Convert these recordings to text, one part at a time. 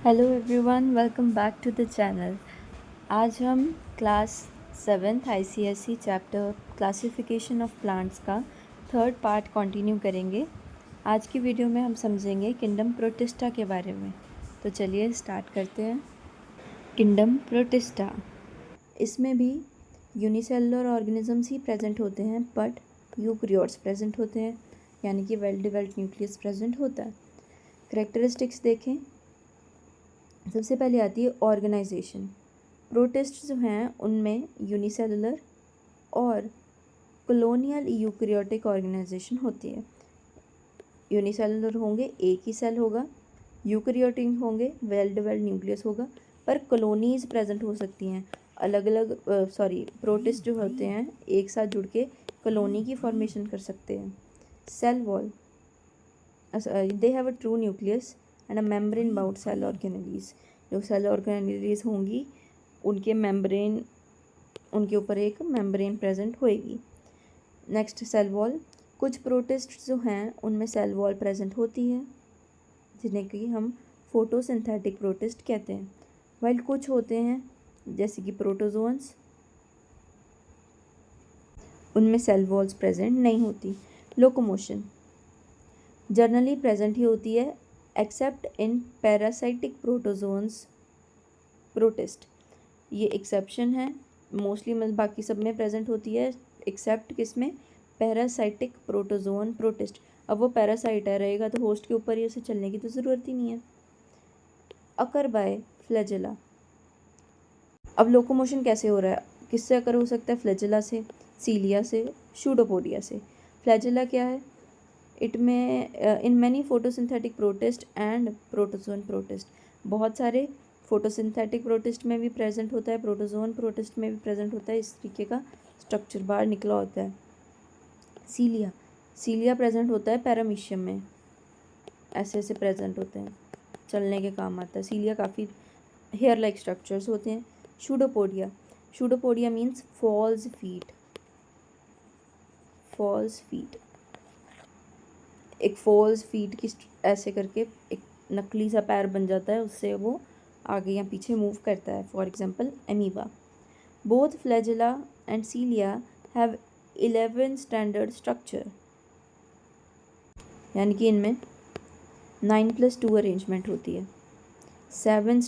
Hello everyone, welcome back to the channel. आज हम class 7th ICSE chapter classification of plants का third part continue करेंगे। आज की वीडियो में हम समझेंगे किंगडम प्रोटिस्टा के बारे में। तो चलिए स्टार्ट करते हैं। किंगडम प्रोटिस्टा, इसमें भी यूनिसेलुलर ऑर्गेनिजम्स ही प्रेजेंट होते हैं, बट यूकैरियोट्स प्रेजेंट होते हैं, यानी कि वेल डेवलप्ड न्यूक्लियस प्रेजेंट होता है। करेक्टरिस्टिक्स देखें। सबसे पहले आती है ऑर्गेनाइजेशन। प्रोटिस्ट जो हैं उनमें यूनिसेलुलर और कॉलोनियल यूकैरियोटिक ऑर्गेनाइजेशन होती है। यूनिसेलुलर होंगे, एक ही सेल होगा। यूकैरियोटिक होंगे, वेल डेवलप्ड न्यूक्लियस होगा, पर कॉलोनीज प्रेजेंट हो सकती हैं। अलग अलग प्रोटिस्ट जो होते हैं एक साथ जुड़ के कॉलोनी की फॉर्मेशन कर सकते हैं। Cell wall, they have a true nucleus and a membrane bound cell organelles. जो सेल ऑर्गेनेलीज होंगी उनके मेम्ब्रेन, उनके ऊपर एक मेम्ब्रेन प्रेजेंट होएगी। Next, cell wall. कुछ प्रोटिस्ट जो हैं उनमें सेल वॉल प्रेजेंट होती है, जिन्हें कि हम फोटोसिंथेटिक प्रोटिस्ट कहते हैं। वाइल कुछ होते हैं जैसे कि प्रोटोजोन्स, उनमें सेल वॉल्स प्रेजेंट नहीं होती। लोकोमोशन जनरली प्रेजेंट ही होती है एक्सेप्ट इन पैरासाइटिक प्रोटोजोन्स प्रोटिस्ट। ये एक्सेप्शन है, मोस्टली मतलब बाकी सब में प्रेजेंट होती है एक्सेप्ट किस में, पैरासाइटिक प्रोटोजोन प्रोटिस्ट। अब वो पैरासाइट है रहेगा तो होस्ट के ऊपर ही उसे चलने की तो ज़रूरत ही नहीं है। Occur by flagella. अब लोकोमोशन कैसे हो रहा है, किससे अकर हो सकता है? फ्लैजेला से, सीलिया से, शूडोपोडिया से। फ्लैजेला क्या है? इट में in many photosynthetic protist and protozoan protist, बहुत सारे फोटोसिंथेटिक प्रोटिस्ट में भी प्रेजेंट होता है, प्रोटोजोन प्रोटिस्ट में भी प्रेजेंट होता है। इस तरीके का स्ट्रक्चर बाहर निकला होता है। सीलिया, सीलिया प्रेजेंट होता है पैरामीशियम में, ऐसे ऐसे प्रेजेंट होते हैं, चलने के काम आता है। सीलिया काफ़ी हेयर लाइक स्ट्रक्चर्स होते हैं। Pseudopodia, pseudopodia means false feet, false feet, एक फॉल्स फीट की ऐसे करके एक नकली सा पैर बन जाता है, उससे वो आगे या पीछे मूव करता है। For example amoeba. Both flagella and cilia have 11 standard structure, यानी कि इनमें 9+2 अरेंजमेंट होती है। 11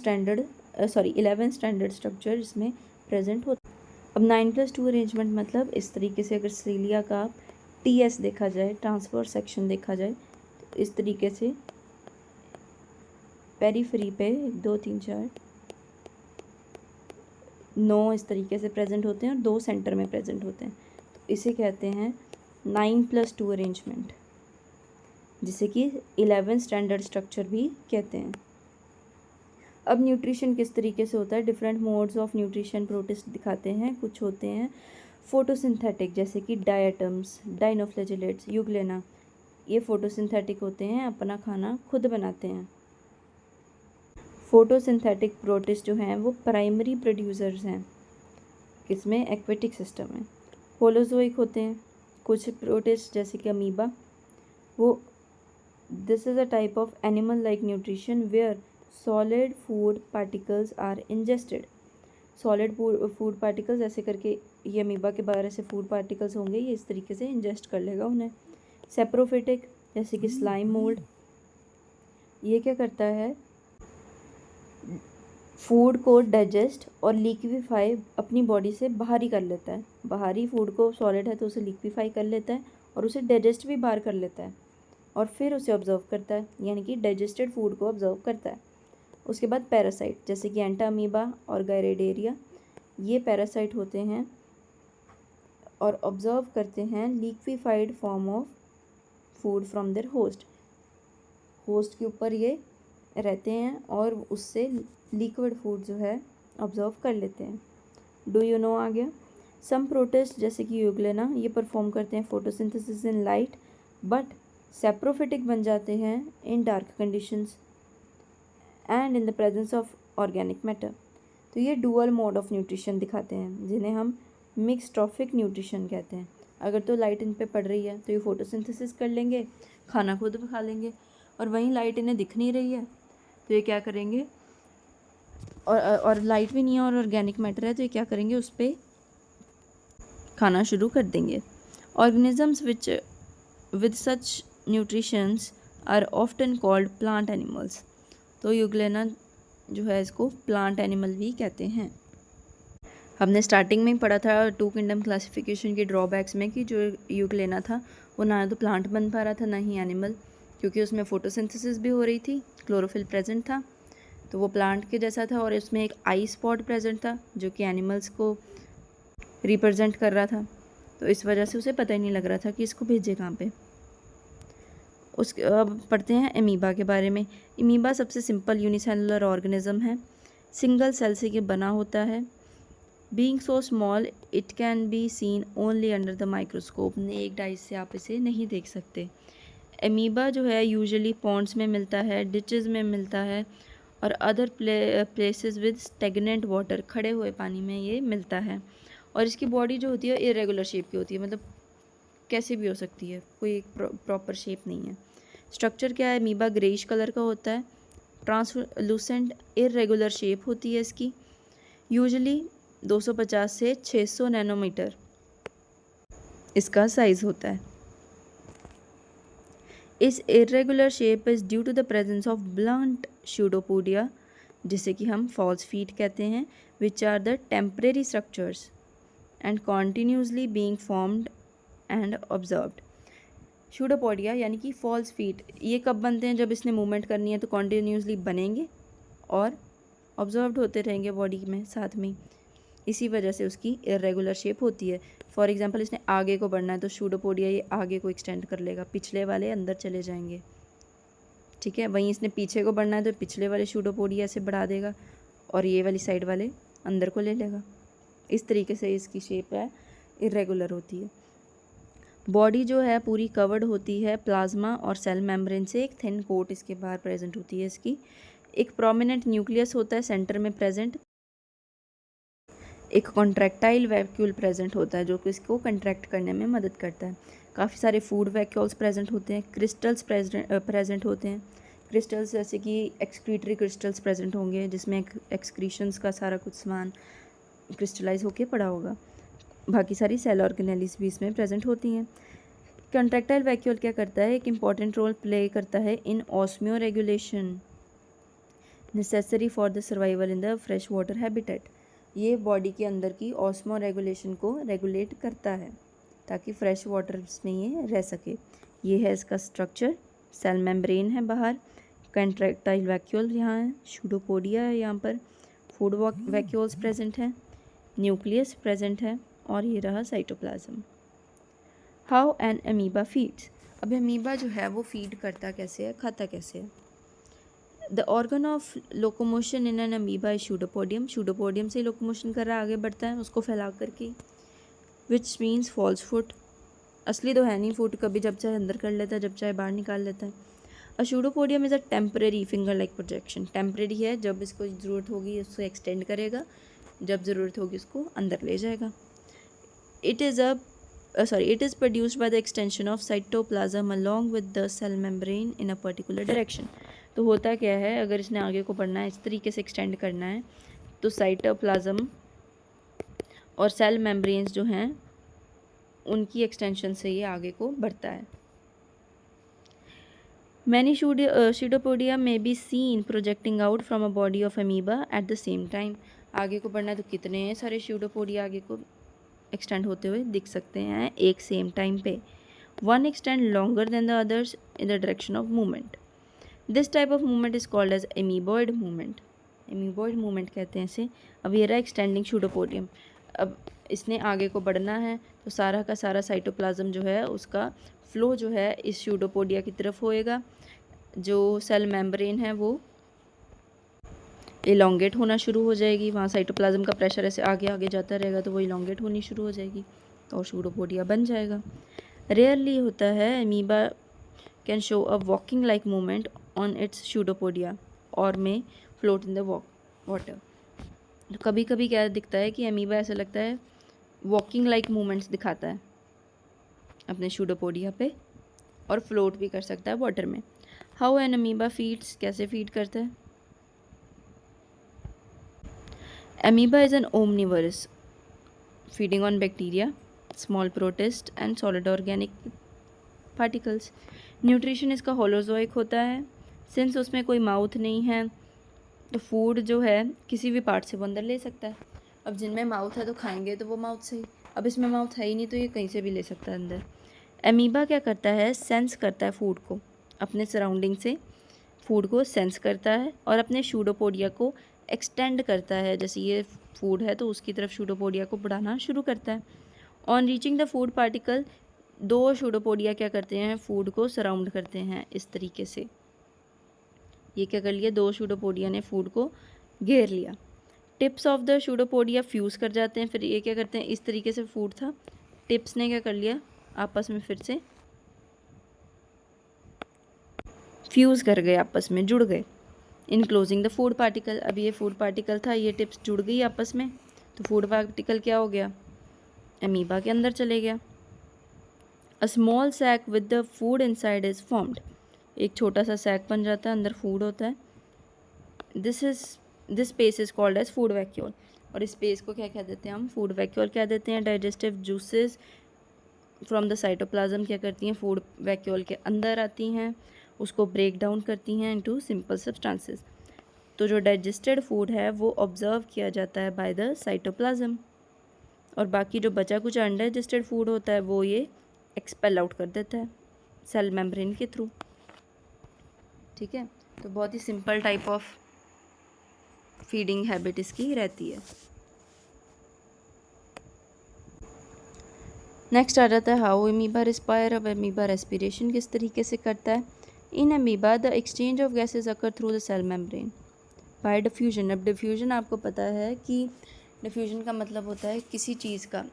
स्टैंडर्ड स्ट्रक्चर इसमें प्रेजेंट होता है। अब 9+2 अरेंजमेंट मतलब इस तरीके से, अगर सीलिया का TS देखा जाए, ट्रांसफर सेक्शन देखा जाए, तो इस तरीके से पेरीफेरी पे 1 2 3 4 9 इस तरीके से प्रेजेंट होते हैं और 2 सेंटर में प्रेजेंट होते हैं। तो इसे कहते हैं 9+2 अरेंजमेंट, जिसे कि 11 स्टैंडर्ड स्ट्रक्चर भी कहते हैं। अब न्यूट्रिशन किस तरीके से होता है? Different modes of nutrition protist दिखाते हैं। कुछ होते हैं फोटोसिंथेटिक, जैसे कि डायटम्स, डाइनोफ्लैजिलेट्स, यूग्लेना। ये फोटोसिंथेटिक होते हैं, अपना खाना खुद बनाते हैं। फोटोसिंथेटिक प्रोटिस्ट जो हैं वो प्राइमरी प्रोड्यूसर्स हैं, किसमें? एक्वेटिक सिस्टम में। होलोजोइक होते हैं कुछ प्रोटिस्ट, जैसे कि अमीबा। वो this is a type of animal like nutrition where solid food particles are ingested. Solid food particles ऐसे करके, ये अमीबा के बाहर ऐसे फूड पार्टिकल्स होंगे, ये इस तरीके से इंजेस्ट कर लेगा उन्हें। सेप्रोफिटिक, जैसे कि स्लाइम मोल्ड, ये क्या करता है? फूड को डाइजेस्ट और लिक्विफाई अपनी बॉडी से बाहर ही कर लेता है। बाहरी फूड को, सॉलिड है तो उसे लिक्विफाई कर लेता है और उसे डाइजेस्ट भी बाहर कर लेता है और फिर उसे ऑब्जर्व करता है, यानी कि डाइजेस्टेड फूड को ऑब्जर्व करता है। उसके बाद पैरासाइट, जैसे कि एंटा अमीबा और गायरेडेरिया, ये पैरासाइट होते हैं और ऑब्जर्व करते हैं liquefied form of food from there host. Host के ऊपर ये रहते हैं और उससे लिक्विड फूड जो है ऑब्जर्व कर लेते हैं। डू यू नो आ गया? सम प्रोटिस्ट, जैसे कि यूग्लेना, ये परफॉर्म करते हैं photosynthesis in light, but saprophytic बन जाते हैं इन dark conditions and in the presence of organic matter. तो ये डुअल मोड ऑफ न्यूट्रिशन दिखाते हैं, जिन्हें हम मिक्स ट्रॉफिक न्यूट्रिशन कहते हैं। अगर तो लाइट इन पे पड़ रही है तो ये फोटोसिंथेसिस कर लेंगे, खाना खुद खा लेंगे, और वहीं लाइट इन्हें दिख नहीं रही है तो ये क्या करेंगे? और लाइट भी नहीं है और ऑर्गेनिक मैटर है, तो ये क्या करेंगे, उस पर खाना शुरू कर देंगे। Organisms which with such nutritions are often called plant animals. तो यूग्लेना जो है इसको प्लांट एनिमल भी कहते हैं। हमने स्टार्टिंग में ही पढ़ा था टू किंगडम क्लासिफिकेशन के ड्रॉबैक्स में कि जो यूग्लेना था वो ना तो प्लांट बन पा रहा था ना ही एनिमल, क्योंकि उसमें फोटोसिंथेसिस भी हो रही थी, क्लोरोफिल प्रेजेंट था तो वो प्लांट के जैसा था, और इसमें एक आई स्पॉट प्रेजेंट था जो कि एनिमल्स को रिप्रेजेंट कर रहा था। तो इस वजह से उसे पता ही नहीं लग रहा था कि इसको भेजे कहाँ पे। उसके अब पढ़ते हैं एमीबा के बारे में। एमीबा सबसे सिंपल यूनिसेलुलर ऑर्गेनिज्म है, सिंगल सेल से ये बना होता है। Being so small it can be seen only under the microscope. Neck dice से आप इसे नहीं देख सकते। एमीबा जो है यूजुअली पॉन्ड्स में मिलता है, डिचेस में मिलता है और other places with stagnant water, खड़े हुए पानी में ये मिलता है। और इसकी बॉडी जो होती है इरेगुलर शेप की होती है, मतलब कैसे भी हो सकती है, कोई एक प्रॉपर शेप नहीं है। स्ट्रक्चर क्या है, एमीबा ग्रेइश कलर का होता है, ट्रांसलूसेंट इरेगुलर शेप होती है इसकी, यूजुअली 250 से 600 नैनोमीटर इसका साइज होता है। इस irregular shape is due to the presence of blunt pseudopodia, जिसे कि हम फॉल्स फीट कहते हैं, which are the temporary structures and continuously being formed and observed. Pseudopodia यानी कि फॉल्स फीट, ये कब बनते हैं, जब इसने मूवमेंट करनी है तो कॉन्टीन्यूसली बनेंगे और ऑब्जर्व्ड होते रहेंगे बॉडी में साथ में, इसी वजह से उसकी इरेगुलर शेप होती है। फॉर एग्जांपल इसने आगे को बढ़ना है तो स्यूडोपोडिया ये आगे को एक्सटेंड कर लेगा, पिछले वाले अंदर चले जाएंगे, ठीक है। वहीं इसने पीछे को बढ़ना है तो पिछले वाले स्यूडोपोडिया से बढ़ा देगा और ये वाली साइड वाले अंदर को ले लेगा। इस तरीके से इसकी शेप है, इरेगुलर होती है। बॉडी जो है पूरी कवर्ड होती है प्लाज्मा और सेल मेम्ब्रेन से, एक थिन कोट इसके बाहर प्रेजेंट होती है इसकी। एक प्रोमिनेंट न्यूक्लियस होता है सेंटर में प्रेजेंट, एक कॉन्ट्रैक्टाइल वैक्यूल प्रेजेंट होता है जो कि इसको कंट्रैक्ट करने में मदद करता है। काफ़ी सारे फूड वैक्यूल्स प्रेजेंट होते हैं, क्रिस्टल्स प्रेजेंट होते हैं। क्रिस्टल्स जैसे कि एक्सक्रीटरी क्रिस्टल्स प्रेजेंट होंगे जिसमें एक्सक्रीशंस का सारा कुछ सामान क्रिस्टलाइज होके पड़ा होगा। बाकी सारी सेल ऑर्गेनेलिस भी इसमें प्रेजेंट होती हैं। कॉन्ट्रैक्टाइल वैक्यूल क्या करता है, एक इम्पॉर्टेंट रोल प्ले करता है in osmoregulation necessary for the survival in the fresh water habitat. ये बॉडी के अंदर की ऑस्मो रेगुलेशन को रेगुलेट करता है ताकि फ्रेश वाटर में ये रह सके। ये है इसका स्ट्रक्चर, सेल मेम्ब्रेन है बाहर, कंट्रैक्टाइल वैक्यूल यहाँ है, स्यूडोपोडिया है यहाँ पर, फूड वैक्यूल्स प्रेजेंट हैं, न्यूक्लियस प्रेजेंट है और ये रहा cytoplasm. How an amoeba feeds. अब अमीबा जो है वो फीड करता कैसे है, खाता कैसे है। The organ of locomotion in an amoeba is pseudopodium. Pseudopodium से लोकोमोशन कर रहा है, आगे बढ़ता है उसको फैला करके, विच मीन्स फॉल्स फुट। असली तो है नहीं फुट, कभी जब चाहे अंदर कर लेता है जब चाहे बाहर निकाल लेता है। A pseudopodium is a temporary finger like projection. Temporary है, जब इसको ज़रूरत होगी उसको एक्सटेंड करेगा, जब ज़रूरत होगी उसको अंदर ले जाएगा। It is produced by the extension of cytoplasm along with the cell membrane in a particular direction. तो होता क्या है, अगर इसने आगे को बढ़ना है, इस तरीके से एक्सटेंड करना है, तो साइटोप्लाज्म और सेल मेम्ब्रेन्स जो हैं उनकी एक्सटेंशन से ये आगे को बढ़ता है। मैनी स्यूडोपोडिया में be seen projecting out from a body of amoeba at the same time. आगे को बढ़ना है तो कितने सारे स्यूडोपोडिया आगे को एक्सटेंड होते हुए दिख सकते हैं एक सेम टाइम पे। One extend longer than the others in the direction of movement. This type of movement is called as amoeboid movement. Amoeboid movement कहते हैं इसे। अब ये रहा एक्सटेंडिंग स्यूडोपोडियम। अब इसने आगे को बढ़ना है तो सारा का सारा साइटोप्लाज्म जो है उसका फ्लो जो है इस स्यूडोपोडिया की तरफ होएगा। जो सेल मेम्ब्रेन है वो इलोंगेट होना शुरू हो जाएगी, वहाँ साइटोप्लाज्म का प्रेशर ऐसे आगे आगे जाता रहेगा तो वो इलोंगेट होनी शुरू हो जाएगी और स्यूडोपोडिया बन जाएगा। रेयरली होता है amoeba can show a walking like movement on it's pseudopodia और में फ्लोट इन द वाटर। तो कभी कभी क्या दिखता है कि अमीबा ऐसा लगता है वॉकिंग लाइक मूवमेंट्स दिखाता है अपने स्यूडोपोडिया पे और फ्लोट भी कर सकता है वाटर में। हाउ एन अमीबा फीड्स, कैसे फीड करता है। Amoeba is an omnivorous, feeding on bacteria, small protists and solid organic particles. Nutrition इसका होलोजोइक होता है। सिंस उसमें कोई माउथ नहीं है तो फूड जो है किसी भी पार्ट से वो अंदर ले सकता है। अब जिनमें माउथ है तो खाएंगे तो वो माउथ से ही, अब इसमें माउथ है ही नहीं तो ये कहीं से भी ले सकता है अंदर। एमीबा क्या करता है, सेंस करता है फूड को, अपने सराउंडिंग से फूड को सेंस करता है और अपने शूडोपोडिया को एक्सटेंड करता है। जैसे ये फूड है तो उसकी तरफ शूडोपोडिया को बढ़ाना शुरू करता है। On reaching the food particle, दो शूडोपोडिया क्या करते हैं, फूड को सराउंड करते हैं इस तरीके से। ये क्या कर लिया, दो शूडोपोडिया ने फूड को घेर लिया। टिप्स ऑफ द शूडोपोडिया फ्यूज़ कर जाते हैं। फिर ये क्या करते हैं, इस तरीके से फूड था, टिप्स ने क्या कर लिया, आपस में फिर से फ्यूज़ कर गए, आपस में जुड़ गए। इनक्लोजिंग द फूड पार्टिकल, अब ये फूड पार्टिकल था, ये टिप्स जुड़ गई आपस में, तो फूड पार्टिकल क्या हो गया, अमीबा के अंदर चले गया। A small sac with the food inside is formed, एक छोटा सा सैक बन जाता है, अंदर फूड होता है। This space is called as food vacuole, और इस स्पेस को क्या कह देते हैं हम, फूड वैक्यूल कह देते हैं। Digestive juices from the cytoplasm क्या करती हैं, फूड वैक्यूल के अंदर आती हैं, उसको ब्रेक डाउन करती हैं इनटू सिंपल सब्सटेंसेस। तो जो डाइजेस्टेड फूड है वो ऑब्जर्व किया जाता है बाय द साइटोप्लाज्म, और बाकी जो बचा कुछ अनडाइजेस्टेड फूड होता है वो ये एक्सपेल आउट कर देता है सेल मेम्ब्रेन के थ्रू। ठीक है, तो बहुत ही simple type of feeding habit इसकी रहती है। नेक्स्ट आ जाता है हाउ अमीबा रिस्पायर। अब अमीबा रेस्पिरेशन किस तरीके से करता है। In amoeba the exchange of gases occur through the cell membrane by diffusion. अब डिफ्यूजन आपको पता है कि डिफ्यूजन का मतलब होता है किसी चीज़ का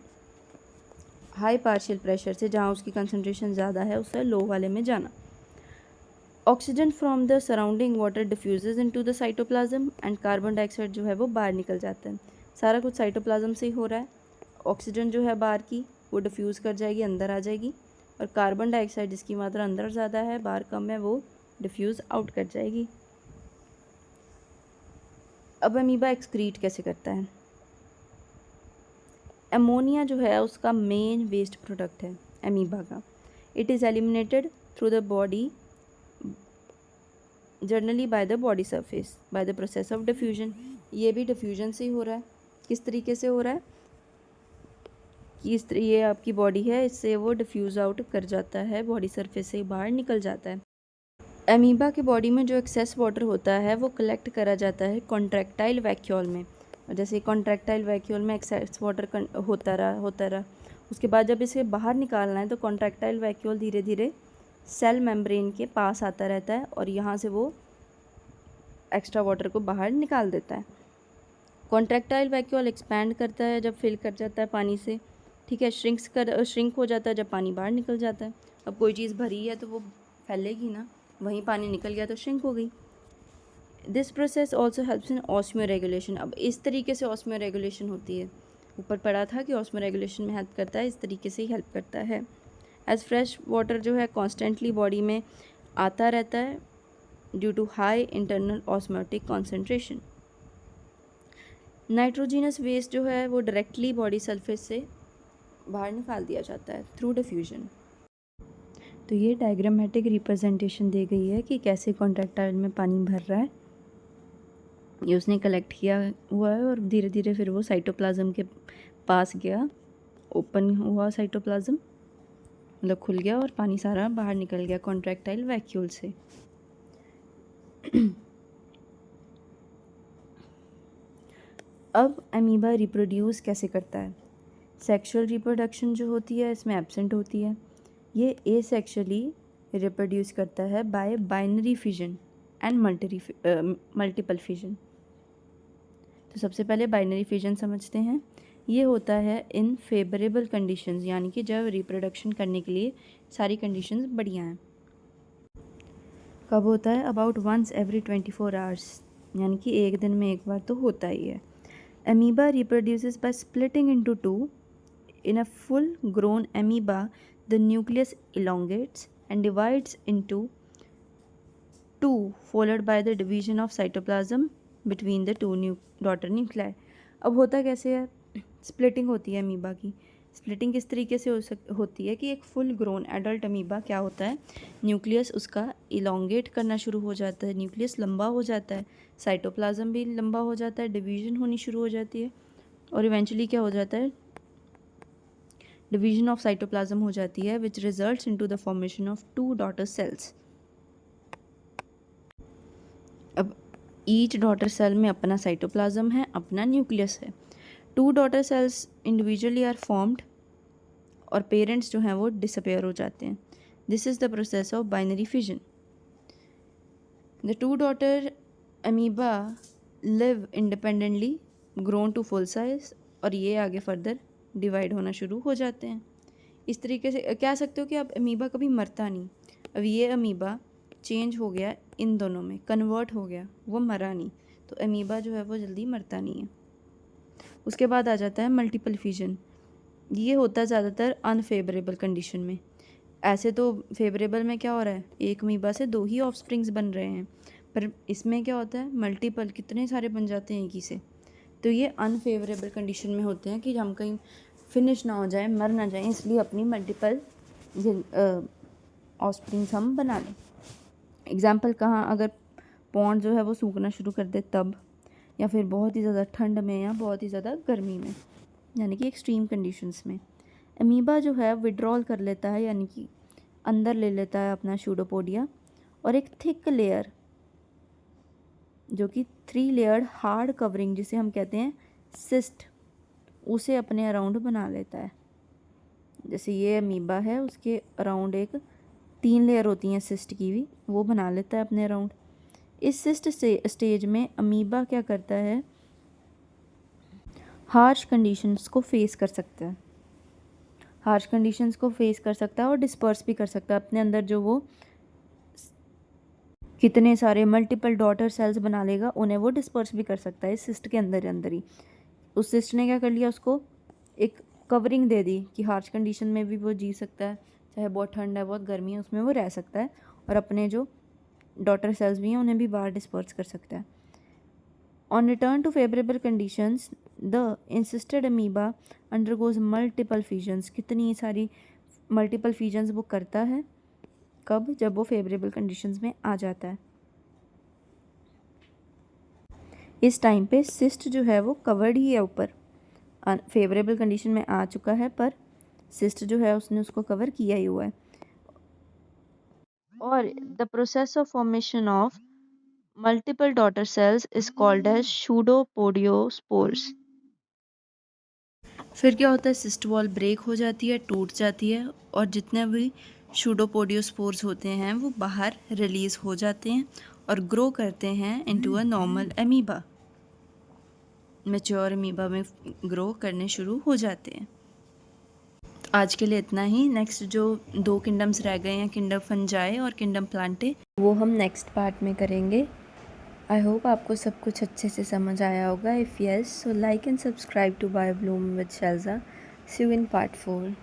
हाई पार्शियल प्रेशर से, जहाँ उसकी कंसनट्रेशन ज़्यादा है, उससे लो वाले में जाना। Oxygen from the surrounding water diffuses into the cytoplasm and carbon dioxide जो है वो बाहर निकल जाता है। सारा कुछ साइटोप्लाज्म से ही हो रहा है। ऑक्सीजन जो है बाहर की वो डिफ्यूज़ कर जाएगी, अंदर आ जाएगी, और कार्बन डाइऑक्साइड जिसकी मात्रा अंदर ज़्यादा है बाहर कम है वो डिफ्यूज़ आउट कर जाएगी। अब अमीबा एक्सक्रीट कैसे करता है। अमोनिया जो है उसका मेन वेस्ट प्रोडक्ट है अमीबा का। It is eliminated through the body generally by the body surface by the process of diffusion. ये भी डिफ्यूजन से ही हो रहा है। किस तरीके से हो रहा है कि ये आपकी बॉडी है, इससे वो डिफ्यूज़ आउट कर जाता है, बॉडी सरफेस से बाहर निकल जाता है। अमीबा की बॉडी में जो एक्सेस वाटर होता है वो कलेक्ट करा जाता है कॉन्ट्रैक्टाइल वैक्यूल में। जैसे कॉन्ट्रैक्टाइल वैक्यूल में एक्सेस वाटर होता रहा, उसके बाद जब इसे बाहर निकालना है तो कॉन्ट्रैक्टाइल वैक्यूल धीरे धीरे सेल मेम्ब्रेन के पास आता रहता है और यहाँ से वो एक्स्ट्रा वाटर को बाहर निकाल देता है। कॉन्ट्रैक्टाइल वैक्यूल एक्सपैंड करता है जब फिल कर जाता है पानी से। ठीक है, श्रिंक हो जाता है जब पानी बाहर निकल जाता है। अब कोई चीज़ भरी है तो वो फैलेगी ना, वहीं पानी निकल गया तो श्रिंक हो गई। This process also helps in osmoregulation. अब इस तरीके से ऑस्मियो रेगुलेशन होती है, ऊपर पढ़ा था कि ऑस्मियो रेगुलेशन में हेल्प करता है, इस तरीके से ही हेल्प करता है। एज फ्रेश वाटर जो है कॉन्स्टेंटली बॉडी में आता रहता है due to high internal osmotic concentration. Nitrogenous waste जो है वो डायरेक्टली बॉडी सरफेस से बाहर निकाल दिया जाता है थ्रू डिफ्यूजन। तो ये डायग्रामेटिक रिप्रेजेंटेशन दी गई है कि कैसे कॉन्ट्रैक्टाइल में पानी भर रहा है, ये उसने कलेक्ट किया हुआ है और धीरे धीरे फिर वो साइटोप्लाज्म के पास गया, ओपन हुआ साइटोप्लाज्म, मतलब खुल गया और पानी सारा बाहर निकल गया कॉन्ट्रैक्टाइल वैक्यूल से। अब अमीबा रिप्रोड्यूस कैसे करता है। सेक्सुअल रिप्रोडक्शन जो होती है इसमें एब्सेंट होती है। ये एसेक्सुअली रिप्रोड्यूस करता है bye binary fission and multiple fission. तो सबसे पहले बाइनरी फिजन समझते हैं। ये होता है इन फेवरेबल कंडीशंस, यानी कि जब रिप्रोडक्शन करने के लिए सारी कंडीशंस बढ़िया हैं। कब होता है, अबाउट वंस एवरी 24 आवर्स, यानी कि एक दिन में एक बार तो होता ही है। Amoeba reproduces by splitting into two. In a full-grown amoeba, the nucleus elongates and divides into two, followed by the division of cytoplasm between the two daughter nuclei. अब होता कैसे है, स्प्लिटिंग होती है अमीबा की। स्प्लिटिंग किस तरीके से होती है कि एक फुल ग्रोन एडल्ट अमीबा क्या होता है, न्यूक्लियस उसका इलोंगेट करना शुरू हो जाता है, न्यूक्लियस लंबा हो जाता है, साइटोप्लाज्म भी लंबा हो जाता है, डिवीजन होनी शुरू हो जाती है और इवेंचुअली क्या हो जाता है, डिवीजन ऑफ साइटोप्लाज्म हो जाती है which results into the formation of 2 daughter cells. अब ईच डॉटर सेल में अपना साइटोप्लाज्म है, अपना न्यूक्लियस है। 2 daughter cells individually are formed और पेरेंट्स जो हैं वो डिसअपेयर हो जाते हैं। This is the process of binary fission. The 2 daughter amoeba live independently grown to full size और ये आगे फर्दर डिवाइड होना शुरू हो जाते हैं। इस तरीके से कह सकते हो कि अब अमीबा कभी मरता नहीं। अब ये अमीबा चेंज हो गया, इन दोनों में कन्वर्ट हो गया, वो मरा नहीं, तो अमीबा जो है वो जल्दी मरता नहीं है। उसके बाद आ जाता है मल्टीपल फिजन। ये होता है ज़्यादातर अनफेवरेबल कंडीशन में। ऐसे तो फेवरेबल में क्या हो रहा है, एक अमीबा से 2 ही ऑफस्प्रिंग्स बन रहे हैं, पर इसमें क्या होता है मल्टीपल, कितने सारे बन जाते हैं एक ही से। तो ये अनफेवरेबल कंडीशन में होते हैं कि हम कहीं फिनिश ना हो जाए, मर ना जाए, इसलिए अपनी मल्टीपल ऑफस्प्रिंग्स हम बना लें। एग्जाम्पल कहाँ, अगर पॉन्ड जो है वो सूखना शुरू कर दे तब, या फिर बहुत ही ज़्यादा ठंड में या बहुत ही ज़्यादा गर्मी में, यानी कि एक्सट्रीम कंडीशंस में अमीबा जो है विड्रॉल कर लेता है, यानी कि अंदर ले लेता है अपना सूडोपोडिया और एक थिक लेयर जो कि 3 लेयर्ड हार्ड कवरिंग जिसे हम कहते हैं सिस्ट, उसे अपने अराउंड बना लेता है। जैसे ये अमीबा है, उसके अराउंड एक 3 लेयर होती हैं सिस्ट की भी, वो बना लेता है अपने अराउंड। इस सिस्ट स्टेज में अमीबा क्या करता है, हार्श कंडीशंस को फेस कर सकता है, हार्श कंडीशंस को फेस कर सकता है और डिस्पर्स भी कर सकता है। अपने अंदर जो वो कितने सारे मल्टीपल डॉटर सेल्स बना लेगा, उन्हें वो डिस्पर्स भी कर सकता है इस सिस्ट के अंदर ही। उस सिस्ट ने क्या कर लिया, उसको एक कवरिंग दे दी कि हार्श कंडीशन में भी वो जी सकता है, चाहे बहुत ठंड है बहुत गर्मी है उसमें वो रह सकता है, और अपने जो डॉटर सेल्स भी हैं उन्हें भी बाहर डिस्पर्स कर सकता है। On return to favourable conditions the encysted amoeba undergoes multiple fissions. कितनी सारी मल्टीपल फिजन्स वो करता है, कब, जब वो फेवरेबल कंडीशंस में आ जाता है। इस टाइम पे सिस्ट जो है वो कवर्ड ही है ऊपर, फेवरेबल कंडीशन में आ चुका है, पर सिस्ट जो है उसने उसको कवर किया ही हुआ है। और the process of formation of multiple daughter cells is called as pseudopodiospores. फिर क्या होता है, सिस्ट वॉल ब्रेक हो जाती है, टूट जाती है, और जितने भी सूडोपोडियोस्पोर्स होते हैं वो बाहर रिलीज हो जाते हैं और ग्रो करते हैं into a normal amoeba, mature amoeba में ग्रो करने शुरू हो जाते हैं। आज के लिए इतना ही। नेक्स्ट जो 2 किंगडम्स रह गए हैं, किंगडम फंजाई और किंगडम प्लांटे, वो हम नेक्स्ट पार्ट में करेंगे। आई होप आपको सब कुछ अच्छे से समझ आया होगा। If yes, so like and subscribe to bio bloom with Shailja. See you in part 4।